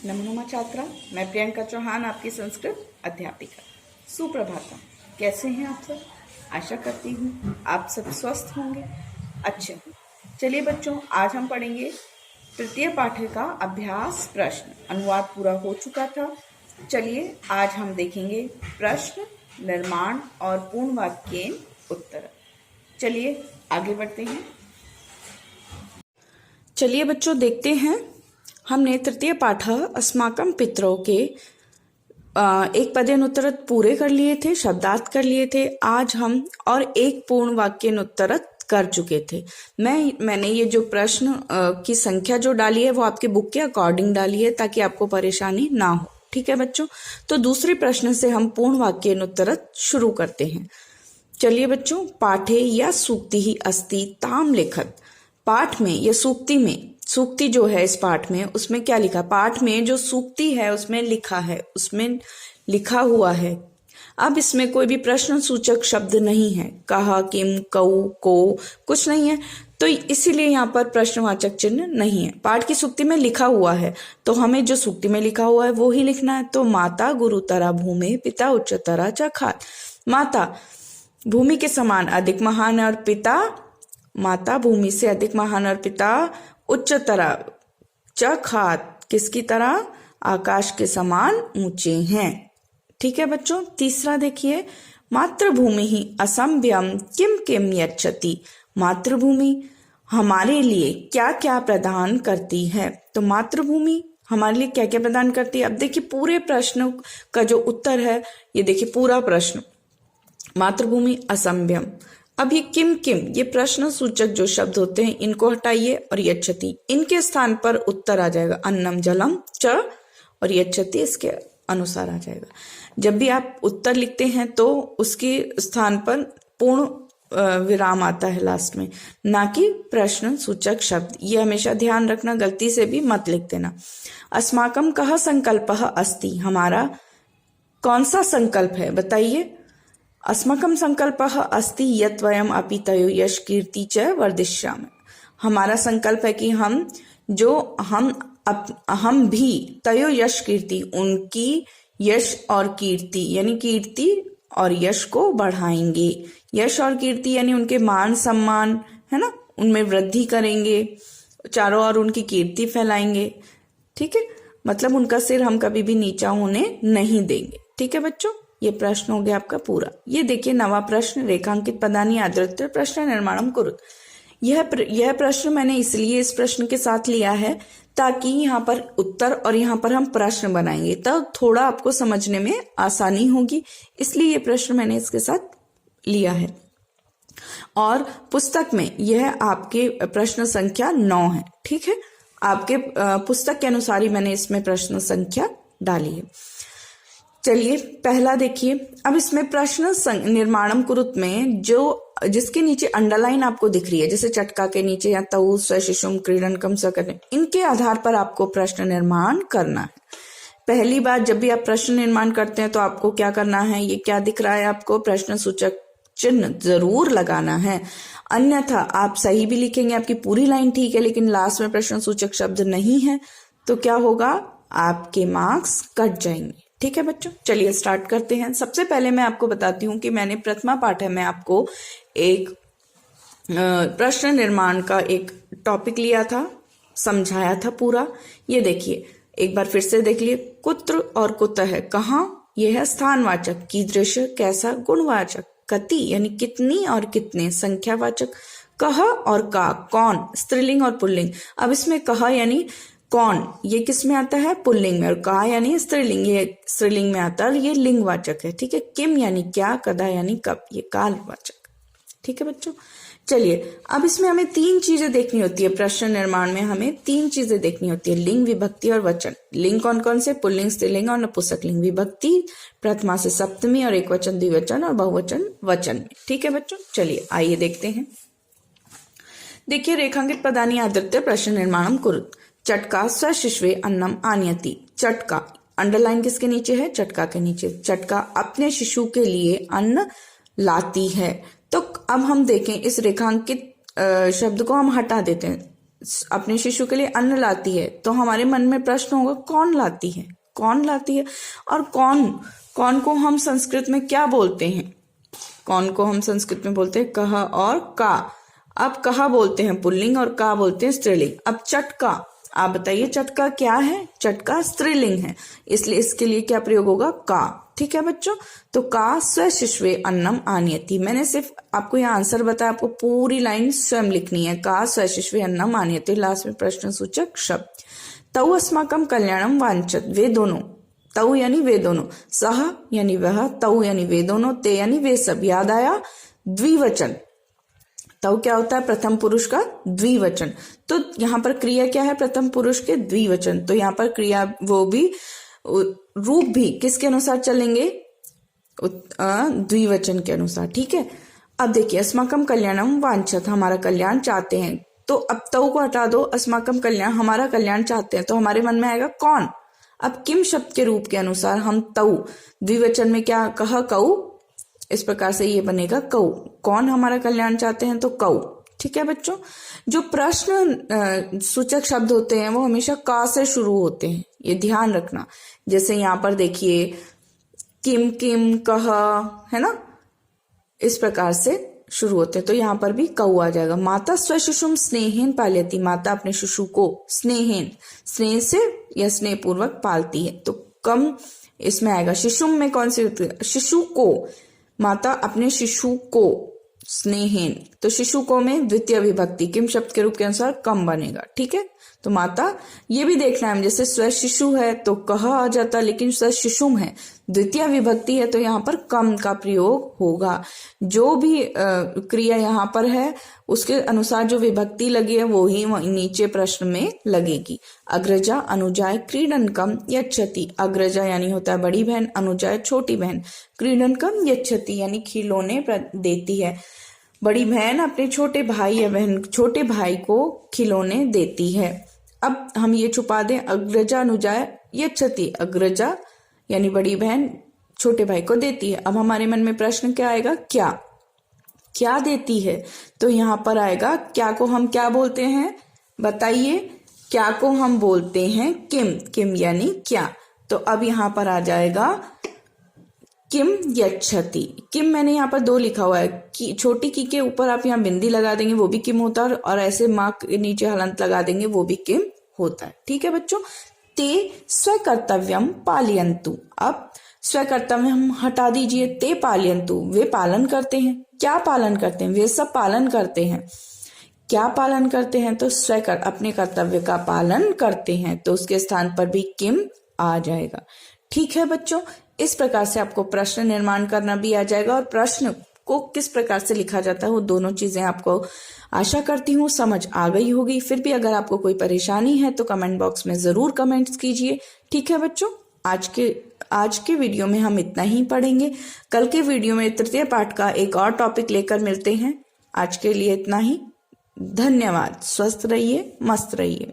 नमो छात्रा, मैं प्रियंका चौहान आपकी संस्कृत अध्यापिका। सुप्रभातम। कैसे हैं आप सब? आशा करती हूँ आप सब स्वस्थ होंगे, अच्छे। चलिए बच्चों, आज हम पढ़ेंगे तृतीय पाठ्य का अभ्यास प्रश्न। अनुवाद पूरा हो चुका था। चलिए आज हम देखेंगे प्रश्न निर्माण और पूर्ण वाक्य उत्तर। चलिए आगे बढ़ते हैं। चलिए बच्चों, देखते हैं। हमने तृतीय पाठ अस्माकं पितरों के एक पदेनुत्तरत पूरे कर लिए थे, शब्दार्थ कर लिए थे। आज हम और एक पूर्ण वाक्यानुत्तरत कर चुके थे। मैंने ये जो प्रश्न की संख्या जो डाली है वो आपके बुक के अकॉर्डिंग डाली है ताकि आपको परेशानी ना हो। ठीक है बच्चों, तो दूसरे प्रश्न से हम पूर्ण वाक्यानुत्तरत शुरू करते हैं। चलिए बच्चों, पाठे या सूक्ति ही अस्ति ताम लिखत। पाठ में या सूक्ति में, सूक्ति जो है इस पाठ में, उसमें क्या लिखा? पाठ में जो सूक्ति है उसमें लिखा है, उसमें लिखा हुआ है। अब इसमें कोई भी प्रश्न सूचक शब्द नहीं है, कहा, किम, कऊ, को, कुछ नहीं है, तो इसीलिए यहाँ पर प्रश्नवाचक चिन्ह नहीं है। पाठ की सूक्ति में लिखा हुआ है तो हमें जो सूक्ति में लिखा हुआ है वो ही लिखना है। तो माता गुरुतरा भूमि पिता उच्चतरा च खात। माता भूमि के समान अधिक महान और पिता, माता भूमि से अधिक महान और पिता उच्चतरा च खात, किसकी तरह? आकाश के समान ऊंचे हैं। ठीक है बच्चों, तीसरा देखिए, मातृभूमि ही असंभ्यम किम किम यच्छति। मातृभूमि हमारे लिए क्या क्या प्रदान करती है? तो मातृभूमि हमारे लिए क्या क्या प्रदान करती है? अब देखिए पूरे प्रश्न का जो उत्तर है, ये देखिए पूरा प्रश्न, मातृभूमि असंभ्यम। अब ये किम किम, ये प्रश्न सूचक जो शब्द होते हैं इनको हटाइए और यच्छति, इनके स्थान पर उत्तर आ जाएगा। अन्नम जलम च और यच्छति इसके अनुसार आ जाएगा। जब भी आप उत्तर लिखते हैं तो उसके स्थान पर पूर्ण विराम आता है लास्ट में, ना कि प्रश्न सूचक शब्द। ये हमेशा ध्यान रखना, गलती से भी मत लिख देना। अस्माकं कः संकल्पः अस्ति। हमारा कौन सा संकल्प है बताइए? अस्माकं संकल्पः अस्ति यत् वयम् अपि तयो यश कीर्ति च वर्धिष्यामः। हमारा संकल्प है कि हम भी तयो यश कीर्ति, उनकी यश और कीर्ति यानी कीर्ति और यश को बढ़ाएंगे। यश और कीर्ति यानी उनके मान सम्मान है ना, उनमें वृद्धि करेंगे, चारों ओर उनकी कीर्ति फैलाएंगे। ठीक है, मतलब उनका सिर हम कभी भी नीचा होने नहीं देंगे। ठीक है बच्चों, ये प्रश्न हो गया आपका पूरा। ये देखिए नवा प्रश्न, रेखांकित पदानि आदृत्य प्रश्न निर्माणम कुरुत। यह प्रश्न मैंने इसलिए इस प्रश्न के साथ लिया है ताकि यहाँ पर उत्तर और यहाँ पर हम प्रश्न बनाएंगे तो थोड़ा आपको समझने में आसानी होगी, इसलिए ये प्रश्न मैंने इसके साथ लिया है। और पुस्तक में यह आपके प्रश्न संख्या 9 है। ठीक है, आपके पुस्तक के अनुसार ही मैंने इसमें प्रश्न संख्या डाली है। चलिए पहला देखिए। अब इसमें प्रश्न निर्माणम कुरुत में जिसके नीचे अंडरलाइन आपको दिख रही है, जैसे चटका के नीचे या तऊ शिशुम क्रीडनकम सकने, इनके आधार पर आपको प्रश्न निर्माण करना है। पहली बार जब भी आप प्रश्न निर्माण करते हैं तो आपको क्या करना है? ये क्या दिख रहा है आपको? प्रश्न सूचक चिन्ह जरूर लगाना है, अन्यथा आप सही भी लिखेंगे, आपकी पूरी लाइन ठीक है, लेकिन लास्ट में प्रश्न सूचक शब्द नहीं है तो क्या होगा? आपके मार्क्स कट जाएंगे। ठीक है बच्चों, चलिए स्टार्ट करते हैं। सबसे पहले मैं आपको बताती हूँ कि मैंने प्रथमा पाठ्य में आपको एक प्रश्न निर्माण का एक टॉपिक लिया था, समझाया था पूरा। ये देखिए एक बार फिर से देख लिए। कुत्र और कुतः कहाँ, यह है स्थानवाचक। कीदृश कैसा, गुणवाचक। कति यानी कितनी और कितने, संख्यावाचक। कह और का कौन, स्त्रीलिंग और पुल्लिंग। अब इसमें कह यानी कौन, ये किस में आता है? पुल्लिंग में। और का यानी स्त्रीलिंग, ये स्त्रीलिंग में आता है, ये लिंगवाचक है। ठीक है, किम यानी क्या, कदा यानी कब, ये कालवाचक। ठीक है बच्चों, चलिए अब इसमें हमें 3 चीजें देखनी होती है। प्रश्न निर्माण में हमें 3 चीजें देखनी होती है, लिंग, विभक्ति और वचन। लिंग कौन कौन से? पुल्लिंग, स्त्रीलिंग और नपुंसकलिंग। विभक्ति प्रथमा से सप्तमी और एकवचन, द्विवचन और बहुवचन वचन में। ठीक है बच्चों, चलिए आइए देखते हैं। देखिए रेखांकित पदानि आदृत्य प्रश्न निर्माणम कुरुत। चटका स्वशिष्वे अन्नम आनयति। चटका अंडरलाइन किसके नीचे है? चटका के नीचे। चटका अपने शिशु के लिए अन्न लाती है। तो अब हम देखें इस रेखांकित शब्द को हम हटा देते हैं, अपने शिशु के लिए अन्न लाती है, तो हमारे मन में प्रश्न होगा कौन लाती है, कौन लाती है। और कौन, कौन को हम संस्कृत में क्या बोलते हैं, कौन को हम संस्कृत में बोलते हैं कह और का। अब कहा बोलते हैं पुल्लिंग और का बोलते हैं स्त्रीलिंग। अब चटका, आप बताइए चटका क्या है, चटका स्त्रीलिंग है, इसलिए इसके लिए क्या प्रयोग होगा, का। ठीक है बच्चों, तो का स्वशिष्वे अन्नम आनयति। मैंने सिर्फ आपको यहाँ आंसर बताया, आपको पूरी लाइन स्वयं लिखनी है, का स्वशिष्वे अन्नम आनयति, लास्ट में प्रश्न सूचक शब्द। तौ अस्माकम कल्याणम वांछत, वे दोनों, तौ यानी वे दोनों, सह यानी वह, तौ यानी वे दोनों, ते यानी वे सब। याद आया, द्विवचन। तौ क्या होता है, प्रथम पुरुष का द्विवचन। तो यहाँ पर क्रिया क्या है, प्रथम पुरुष के द्विवचन, तो यहाँ पर क्रिया वो भी रूप भी किसके अनुसार चलेंगे, द्विवचन के अनुसार। ठीक है, अब देखिए अस्माकम कल्याणम वांछत, हमारा कल्याण चाहते हैं, तो अब तौ को हटा दो, अस्माकम कल्याण, हमारा कल्याण चाहते हैं, तो हमारे मन में आएगा कौन। अब किम शब्द के रूप के अनुसार हम तौ, द्विवचन में क्या कहा, कौ, इस प्रकार से ये बनेगा कौ, कौन हमारा कल्याण चाहते हैं तो कौ। ठीक है बच्चों, जो प्रश्न सूचक शब्द होते हैं वो हमेशा का से शुरू होते हैं, ये ध्यान रखना। जैसे यहाँ पर देखिए किम, किम, कह, है ना, इस प्रकार से शुरू होते हैं, तो यहाँ पर भी कौ आ जाएगा। माता स्वशिशुम स्नेहेन पालयति, माता अपने शिशु को स्नेहेन, स्नेह से या स्नेह पूर्वक पालती है, तो कम इसमें आएगा। शिशुम में कौन सी, शिशु को, माता अपने शिशु को स्नेहेन, तो शिशु को में द्वितीय विभक्ति किम शब्द के रूप के अनुसार कम बनेगा। ठीक है, तो माता, ये भी देखना है, जैसे स्व शिशु है तो कह आ जाता, लेकिन स्व शिशुम है, द्वितीय विभक्ति है, तो यहाँ पर कम का प्रयोग होगा। जो भी क्रिया यहाँ पर है उसके अनुसार जो विभक्ति लगी है वो ही नीचे प्रश्न में लगेगी। अग्रजा अनुजाय क्रीडनकम यच्छति, अग्रजा यानी होता है बड़ी बहन, अनुजाय छोटी बहन, क्रीडनकम यच्छति यानी खिलौने देती है। बड़ी बहन अपने छोटे भाई या बहन, छोटे भाई को खिलौने देती है। अब हम ये छुपा दें, अग्रजा अनुजाय यच्छति, अग्रजा यानी बड़ी बहन छोटे भाई को देती है। अब हमारे मन में प्रश्न क्या आएगा, क्या, क्या देती है, तो यहाँ पर आएगा क्या को हम क्या बोलते हैं, बताइए, क्या को हम बोलते हैं किम, किम यानी क्या। तो अब यहाँ पर आ जाएगा किम यच्छति, किम मैंने यहाँ पर दो लिखा हुआ है, कि छोटी की के ऊपर आप यहाँ बिंदी लगा देंगे वो भी किम होता है, और ऐसे माँ के नीचे हलंत लगा देंगे वो भी किम होता है। ठीक है बच्चों, ते स्वकर्तव्यम पालयन्तु, अब स्वकर्तव्य हम हटा दीजिए, ते पालयन्तु, वे पालन करते हैं। क्या पालन करते हैं, वे सब पालन करते हैं। क्या पालन करते हैं, तो स्वकर, अपने कर्तव्य का पालन करते हैं, तो उसके स्थान पर भी किम आ जाएगा। ठीक है बच्चों, इस प्रकार से आपको प्रश्न निर्माण करना भी आ जाएगा, और प्रश्न को किस प्रकार से लिखा जाता है वो दोनों चीजें आपको आशा करती हूँ समझ आ गई होगी। फिर भी अगर आपको कोई परेशानी है तो कमेंट बॉक्स में जरूर कमेंट्स कीजिए। ठीक है बच्चों, आज के वीडियो में हम इतना ही पढ़ेंगे। कल के वीडियो में तृतीय पाठ का एक और टॉपिक लेकर मिलते हैं। आज के लिए इतना ही, धन्यवाद। स्वस्थ रहिए, मस्त रहिए।